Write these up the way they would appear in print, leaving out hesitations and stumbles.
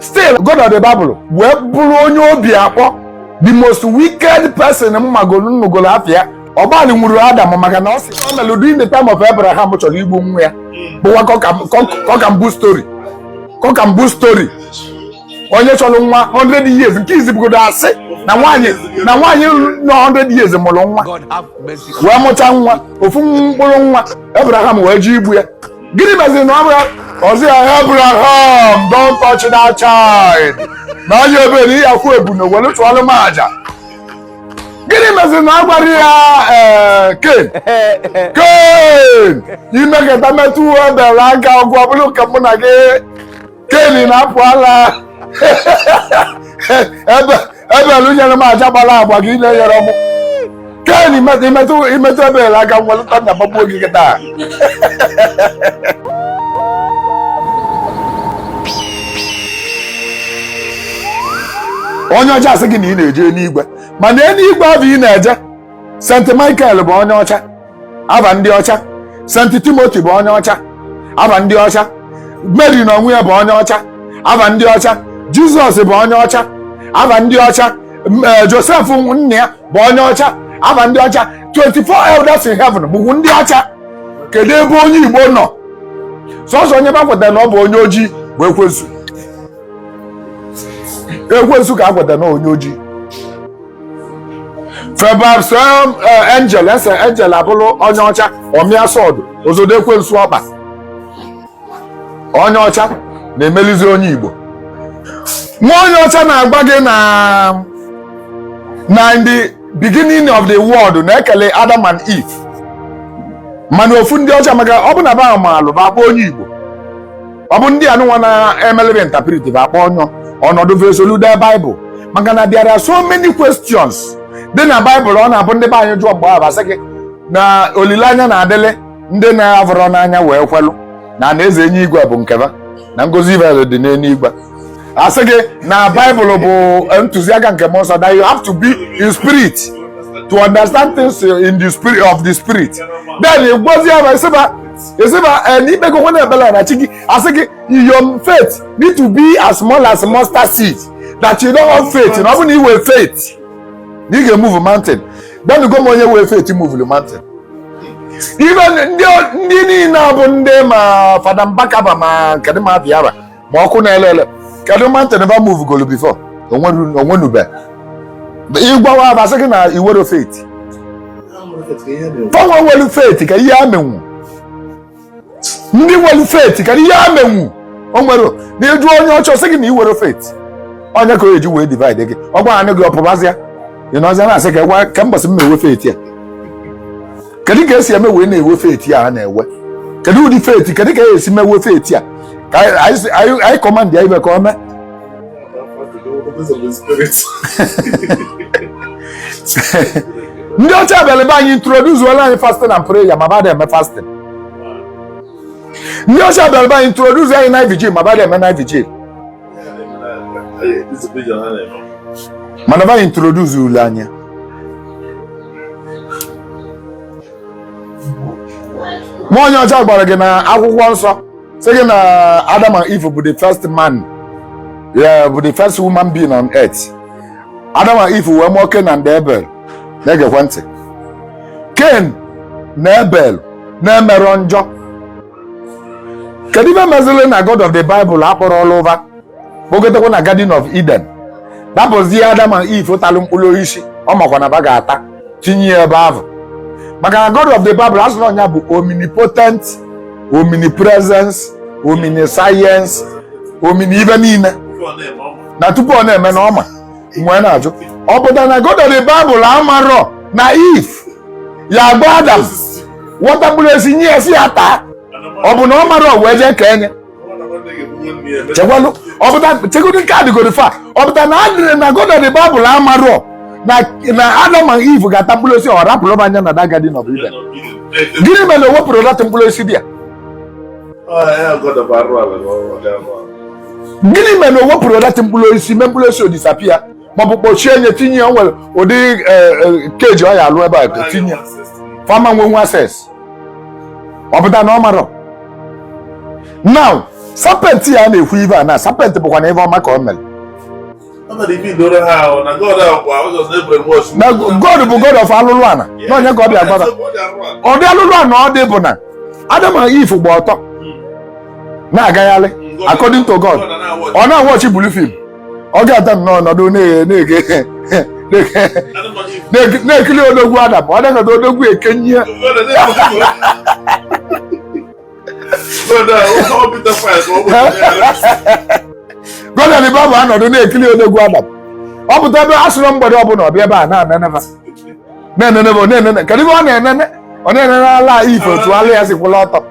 Still, God of the Bible, we buru onye obi akpọ the most wicked person mmagolu nnugolo afia. Ọbali nwuru Adam maka na ọ sị ọ melodi in the time of Abraham chọrọ igbu nwa ya. Bụwa Kokambu story. Kokambu story. Onye chọrọ nwa 100 years nke izibugodo asị na nwaanyị na 100 years mụrụ nwa. Wee mụcha nwa, ofu mkpụrụ nwa Abraham wee ji igbu ya. Gịnị meziri na Abraham, don't touch that child. Na onye ebe ya kwụ ebu na wele chụọlụ m aja. Gịnị meziri na agwara ya Cain? Cain! Imeketa metụ Abel aka ọgwụ ọbụla ka mụ na gị Cain na-apụ ala. Abel nyere m aja gbara agba gị na-enyere m. Cain imetụ Abel aka nwelụta na gbagbuo gị kịta. Onye ọcha asị gị na ị na-eje n'igwe mana n'igwe ahụ ị na-eje St. Michael bụ onye ọcha aba ndị ọcha, St. Timothy bụ onye ọcha aba ndị ọcha, Mary na onwe ya bụ onye ọcha aba ndị ọcha, Jizọs bụ onye ọcha aba ndị ọcha, Joseph nne ya bụ onye ọcha aba ndị ọcha, 24 elders in heaven bụ ndị ọcha. Kedu ebe onye Igbo nọ? Sọsọ onye bakwetara na ọ bụ onye ojii bụ ekwensu. Ekwensu ka akweta na onye ojii. February angel abụrụ onye ọcha ọmịa sọdụ ozodo ekwensu ọkpa. Onye ọcha na-emelizi onye Igbo. Nwa onye ọcha na-agba gị na in the beginning of the world na-ekele Adam and Eve. Mana ofu ndị ọcha maka ọ bụ na ba maalụ ba akpọ onye Igbo. Ọ bụ ndị anụnwa na-emelebe interpret ba akpọ onye ọnọdụ vesolude Bible. Maka na there are so many questions dị na Bible ọ na-abụ ndị be anyị jụọ mgbe ahụ asị gị na olileanya na-adịle ndị na-avụrọ n'anya wee kwelụ na eze enyi igwe bụ nkeba na ngozi ivel dị n'eluigwe. Asị gị na Bible bụ ntụziaka nke mmụọ nsọ that you have to be in spirit to understand things in the spirit of the spirit. Then gwazi ya esiba n'ikpe gokwe na ebele na chi gị asị gị your faith need to be as small as mustard seed that you don't have faith na ọ bụ na iwe faith na ị ga-move mountain. Then go onye wee faith move the mountain. Even ndị niile bụ ndị ma Fada Mbakaba ma kedu ma Biara ma ọkụ na-elele kedu mountain never move golo before onwenube. Ịgwawa abasị gị na iwero faith. Fọnwa welu faith ka ihe amenwu. Ndị welu faith ka ihe amenwu. O nwere na eju onye ọchọ sị gị na iwero faith. Onye ka o eji wee divide gị. Ọ gwa anyị gị ọpụbazịa. Ị nọzi na-asị ka mbọsị m ewe faith ya. Kedu ka esi eme wee na-ewe faith ya a na-ewe? Kedu ụdị faith? Kedu ka esi mewe faith ya? Ka anyị command ya ime ka o mee. Ndị ọcha bịara be anyị introduce wala anyị fasting and prayer ma bada eme fasting. Ndị ọcha bịara be anyị introduce anyị night vigil ma bada eme night vigil. Mana ba introduce ule anya. Ma onye ọcha gbara gị na akwụkwọ nsọ sị gị na Adam and Eve bụ the first man, bụ the first woman being on earth. Adam and Eve wee mụọ Cain and Abel. Na-egekwe ntị. Cain na Abel na-emerọ njọ. Kedu ibe mezili na God of the Bible akpọrọ ọlụ ụva kpogotekwa na Garden of Eden. Dapụzie Adam and Eve ụtalụ mkpụrụ isi ọ makwa na ba ga-ata tinye ebe ahụ. Maka na God of the Bible asụrụ ọnya bụ omnipotent, omnipresence, omniscience, omniibe niile. Na tupu ọ na-eme na ọma nwee na-ajụ ọ pụtara na God of the Bible amarọ na Eve ya agba Adam wọta mkpụrụ esi nye esi ya taa. Ọ bụ na ọ marọ wee jee ka enye chekwalụ ọ pụta chekwudu nke adịgoro fa ọ pụta na adịrị na God of the Bible amarọ na Adam and Eve ga-ata mkpụrụ esi ọ rapụrụ anya na that Garden of Eden. Gịnị mere o wepụrụ data mkpụrụ esi dị ya? Gịnị mere o wepụrụ data mkpụrụ esi mee mkpụrụ esi o disapia ma ọ bụ kpochie nye tinye o nwere ụdị keji ọ ya alụ ebe a tinye fama nwe access. Ọ pụta na ọ marọ. Now Serpent ya na-ekwu ibe na serpent bụkwa na ebe ọma ka o mere. Na God bụ God of alụlụ ana na onye ka ọ bịa gbara. Ọ dị alụlụ ana ọ dị bụ na Adam and Eve gba ọtọ na-agagharị according to God. Ọ na-awọchi bulu film. Ọ ga-ata n'ọnọdụ na-ekili odogwu Adam. Ọ dịghị odogwu ekenye. God and the Bible anọdụ na-ekili odogwu Adam. Ọ pụta ebe asụrụ mgbede ọbụla ọbịa ebe a na-enene kedu ebe ọ na-enene? Ọ na-enene ala Ife otu ala ya si kwụla ọtọ.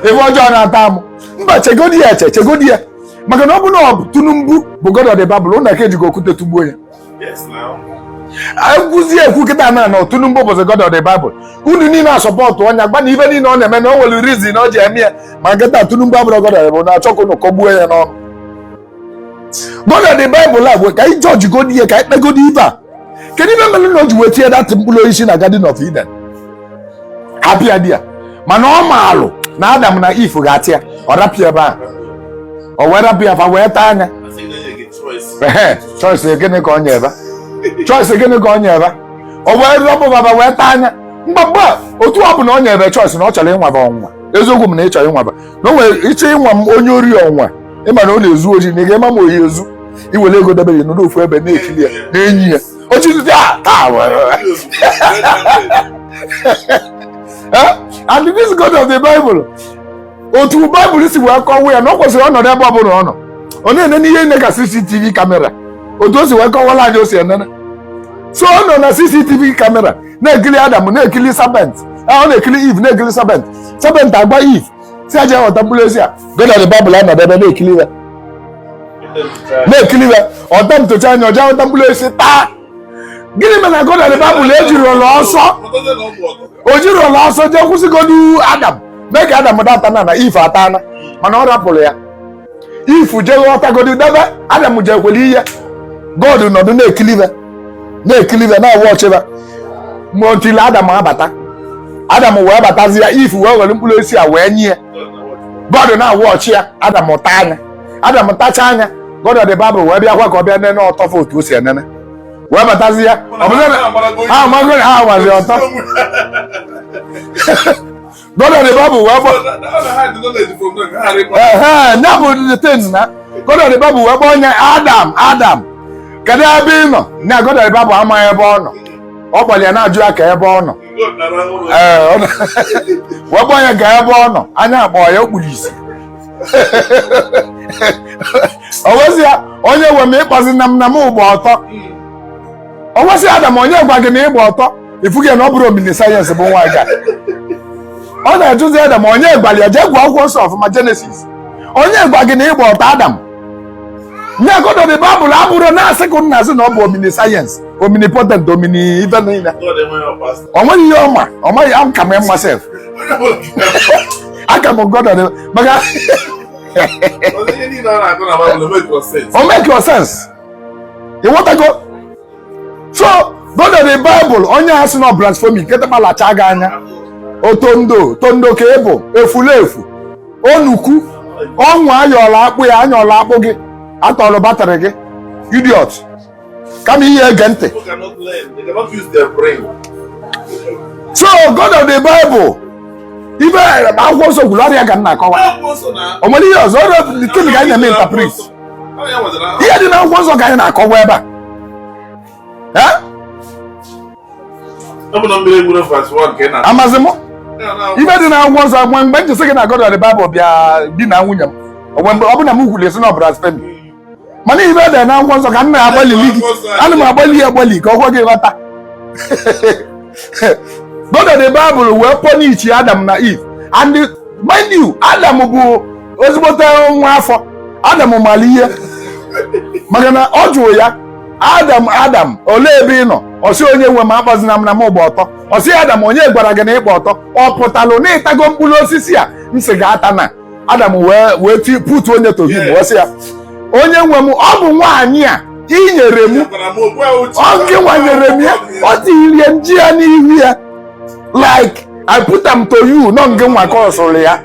Ebe ọjọọ na-ata amụ. Mba, chegodi ya maka na ọ bụ na Tinubu bụ God of the Bible ụna ka ejigo okwute tugbuo ya. Agwụzie ekwu kịta na Tinubu bụzi God of the Bible. Unu niile asọpọtụ onye gba na ibe niile ọ na-eme na o nwere reason na o ji eme ya ma nkịta Tinubu abụrụ God of the Bible na-achọ ka unu kọgbuo ya n'ọnụ. God of the Bible a bụ ka anyị jọji godi ya ka anyị kpegodi ibe a. Kedu ibe mere na o ji wetie datị mkpụrụ osisi na Garden of Eden? Apịa di ya mana ọ maalụ na Adam na Eve ga-atị ya ọ rapịa ebe ahụ. O wee rapịa fa wee taa anya. Choice gịnị ka ọ nye ebe? O wee rapụ baba wee taa anya. Mgbagba otu ọ bụ na ọ nye ebe choice na ọ chọrọ ịnwaba ọnwa. Eziokwu m na ị chọrọ ịnwaba. Na o nwere ịchọ ịnwa m onye ori ọnwa. Ịma na ọ na-ezu oji na ị ga-ema ma oyi ezu. Iwere ego debe ya n'ụlọ ofu ebe na-ekili ya na-enyi ya. Ochiti and this God of the Bible. Otu Bible si wee kọwa ya na ọ kwesịrị ọnọdụ ebe ọbụla ọ nọ. Ọ na-enene ihe nne ka CCTV kamera. Otu o si wee kọwala anyị o si enene. So ọ nọ na CCTV kamera na-ekili Adam na-ekili serpent. Ọ na-ekili Eve na-ekili serpent. Serpent agba Eve. Si aja ghọta mkpụrụ ezi a. God of the Bible anọdụ ebe na-ekili ya. Na-ekili ya. Ọta ntụcha anya ọja ghọta mkpụrụ ezi taa. Gịnị mere na God of the Bible ejiri ụlọ ọsọ? O jiri ụlọ ọsọ jee kwụsịgodu Adam. Mee ka Adam data na Eve atana. Mana ọ rapụrụ ya. Eve jee ghọtagodi debe Adam jee kweli ihe. God nọdụ na-ekilive na-awụ ọchịba ma until Adam abata. Adam wee batazi ya Eve wee were mkpụrụ osisi a wee nye. God na-awụ ọchị ya Adam taa anya. Adam tacha anya God of the Bible wee bịakwa ka ọ bịa nene ọtọfọ otu o si enene. Wee batazi ya ọ bụrụ na ha magoro ha wazi ọtọ. God of the Bible wee bụ na bụ the thing na God of the Bible wee bụ onye Adam kedu ebe ị nọ? Na God of the Bible amaghị ebe ọ nọ. Ọ gbalị ya na-ajụ ya ka ebe ọ nọ. Wee bụ onye ga ebe ọ nọ anya akpọ ya okpuru isi. O wezi ya onye nwe m ịkpọzi na m ụgbọ ọtọ. O wezi Adam onye gwa gị na ịgba ọtọ ifu gị na ọ bụrụ omini sayensị bụ nwa ga. Ọ na-ajụzi Adam onye gbalị ya jee gụọ akwụkwọ nsọ ọfụma Genesis. Onye gwa gị na ịgba ọtọ Adam. Nye God of the Bible abụrụ na-asị ka nna asị na ọ bụ omini sayensị, omnipotent, omini ife niile. O nweghị ihe ọma, ọ maghị aka m myself. Aka m God of the maka o make your sense. You want to go? So God of the Bible onye asị na blasphemy ketapa lacha gị anya. Otondo ka ebo efulefu onukwu ọnwa ayọla akpụ ya anyọla akpụ gị atọrọ batrị gị idiot kama ihe ege ntị. So God of the Bible ibe akwụkwọ nsọ gwuru ọrịa ga na-akọwa o nwere ihe ọzọ ọrụ kin ga anyị na-eme interpret ihe dị na akwụkwọ nsọ ga anyị na-akọwa ebe a amazị m ibe dị na akwụkwọ nsọ mgbe m jesi gị na God of the Bible bịa di na nwunye m ọ bụ na m kwuru esi na ọbara spend mana ibe dị na akwụkwọ nsọ ka m na-agbalị gị ana m agbalị ya agbalị ka ọkwa gị ghọta. God of the Bible wee punish Adam na Eve and mind you Adam bụ ezigbote nwa afọ. Adam mara ihe maka na ọ jụrụ ya Adam olee ebe ị nọ? Ọ sị onye nwe m akpọzina m na m ụgbọ ọtọ. Ọ sị Adam onye gwara gị na ịkpa ọtọ? Ọ pụtalụ na ịtago mkpụrụ osisi a nsị ga-ata na Adam wee putu onye tohim wee sị ya onye nwe m ọ bụ nwaanyị a i nyere m ọ gị nwanyere m ya ọ tirie nji ya n'ihu ya like I put them to you, no nge nwa ka ọsụrụ ya.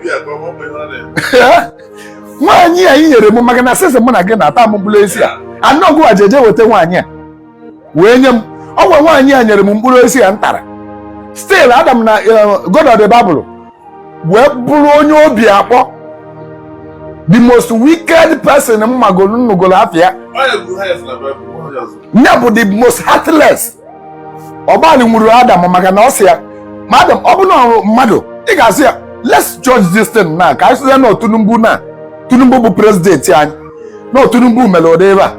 Nwaanyị a nyere m maka na sese mụ na gị na-ata m mkpụrụ esi a. Anọgụ ajeje weta nwaanyị a. Wee nye m. Ọ gwa nwaanyị a nyere m mkpụrụ esi a ntara. Still Adam na God of the Bible. Wee bụrụ onye obi akpọ. The most wicked person m magolu nnugolo afịa. Nya bụ the most heartless. Ọbalị nwụrụ Adam maka na ọ sị ya, madam, ọ bụ na mmadụ, ị ga-asị ya, let's judge this thing now. Ka anyị sị ya na Tinubu na Tinubu bụ president anyị. Na Tinubu mere ụdị ebe a.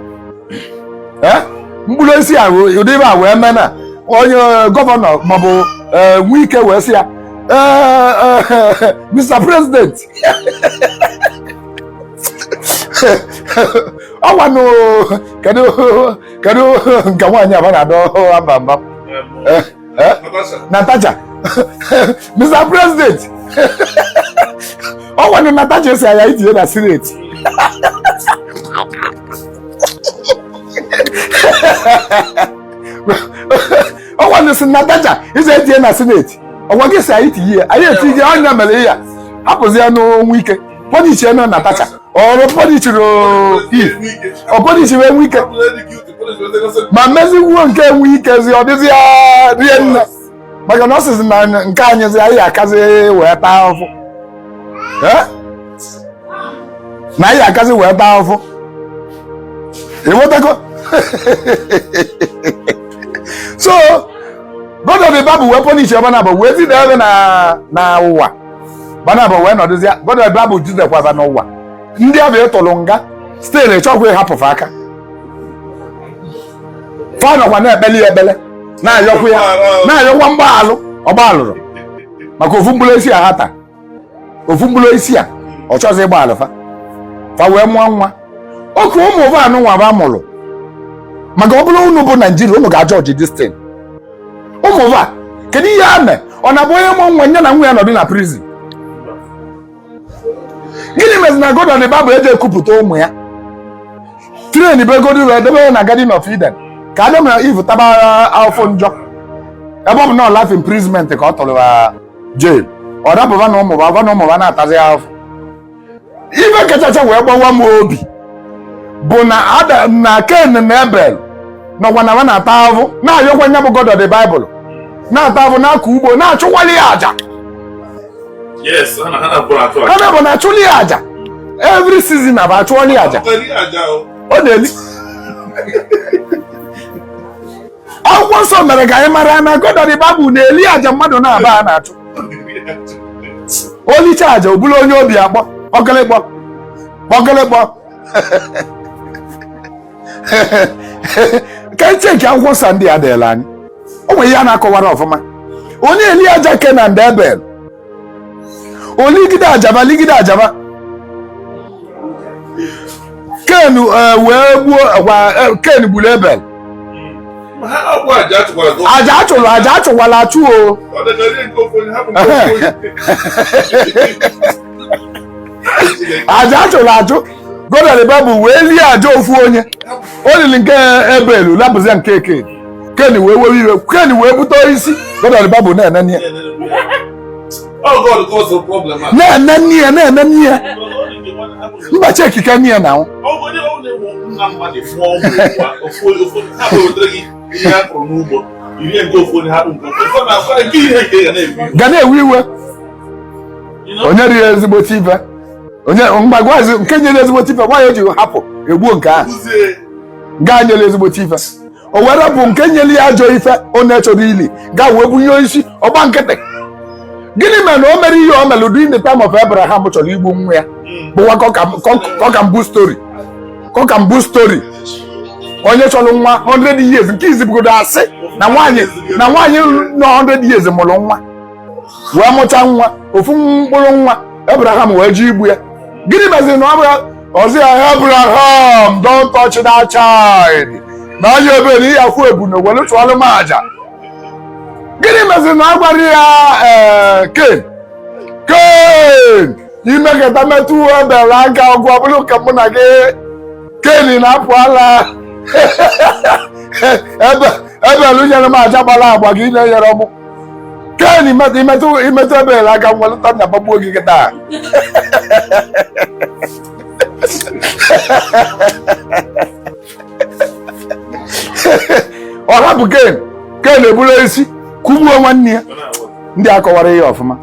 Mkpụrụ isi a ụdị ebe a wee mee na onye gọvanọ maọbụ Wike wee sị ya, Mr. President. Ọwanụ kedu nke nwaanyị aba na-adọ aba mba Natasha. Mr. President. Ọwanụ Natasha esi anya itinye na Senate. Ọwanụ si Natasha isi etinye na Senate. Ọgwa gị si anyị tinye anyị etinye onye mere ya hapụzi ya n'onwe ike pọnichi ya na Natasha ọrụ pọnichiri ọpọnichiri enwe ike ma meziwuo nke enwe ikezi ọ dịzi ya rie nne maka na ọ sịzi na nke anyịzi anyị akazi wee taa afụ na anyị akazi wee taa afụ ịghọtago. So God of the Bible wee punish ebe na bụ wee zide ebe na ụwa bana bụ wee nọdụzia. God of the Bible jidekwaba n'ụwa ndị abịa ịtụrụ nga still ịchọkwa ịhapụfe aka fanọkwa na-ekpeli ekpele na-ayọkwa mgbaalụ ọgbalụrụ maka ofu mkpụrụ isi a ha taa ofu mkpụrụ isi a ọ chọzi ịgbalụ fa wee mụọ nwa oke ụmụ vanụ nwa ba mụrụ maka ọ bụrụ unu bụ Naijiria unu ga-ajọji distin ụmụ va kedu ihe a mee ọ na-abụ onye mụọ nwa nye na nwa ya nọdụ na prison. Gịnị mezi na God of the Bible eji ekwupụta ụmụ ya tren begodi wee debe ya na Garden of Eden ka Adam na Eve taba afọ njọ ebe ọ bụ na life imprisonment ka ọ tụrụ jail ọ dapụba na ụmụ na-atazi afọ. Ife kachacha wee gbawa m obi bụ na Adam na Ken na Abel nọkwa na na-ata afọ na-ayọkwa nya bụ God of the Bible na-ata afọ na-akọ ugbo na-achụkwali ya aja. Yes, Hana bụ na-achụli ya aja every season na bụ achụọli ya aja ọ na-eli. Akwụkwọ nsọ mere ka anyị mara na God of the Bible na-eli aja mmadụ na-aba a na-achụ olicha aja o bụrụ onye obi akpọ kpọkịlịkpọ ka echeki akwụkwọ nsọ ndị a dịla anyị o nwere ihe a na-akọwara ọfụma. Onye eli aja Kenan na Abel oligide ajaba Ken wee gbuo Ken gburu Abel. Aja achụwala achụ o. Aja achụla achụ God of the Bible wee lie aja ofu onye o lili nke Abel lapụzi nke Ken wee wewe iwe Ken wee bute isi God of the Bible na-enene ya na-enene ya mba cheki ka niya na ga na-ewe iwe onye riri ezigbo ife onye mgbagwazi nke nyere ezigbo ife nwaanyị eji hapụ egbuo nke ahụ gaa nyere ezigbo ife o were bụ nke nyere ya ajọ ife ọ na-echọrọ ili gaa wee bunye isi ọgba nkịtị. Gịnị mere na o mere ihe o mere during the time of Abraham chọrọ igbu nwa ya bụwa kọkambu story onye chọrọ nwa 100 years nke izibugodo asị na nwaanyị nọ 100 years mụrụ nwa wee mụcha nwa ofu mkpụrụ nwa Abraham wee ji igbu ya. Gịnị meziri na ọzọ ya Abraham don't touch that child na onye ebe na ihe akwụ ebu na were chụọrọ m aja. Gịnị meziri na agwara ya Ken imekọta metụ Abel aka ọgwụ ọbụla ka mụ na gị Ken na-apụ ala Abel nyere m aja gbara agba gị na-enyere m Ken imetụ ebele aka nwelụta na gbagbuo gị kịta. Ọ hapụ Ken eburu isi kụgbuo nwanne ya. Ndị akọwara ihe ọfụma.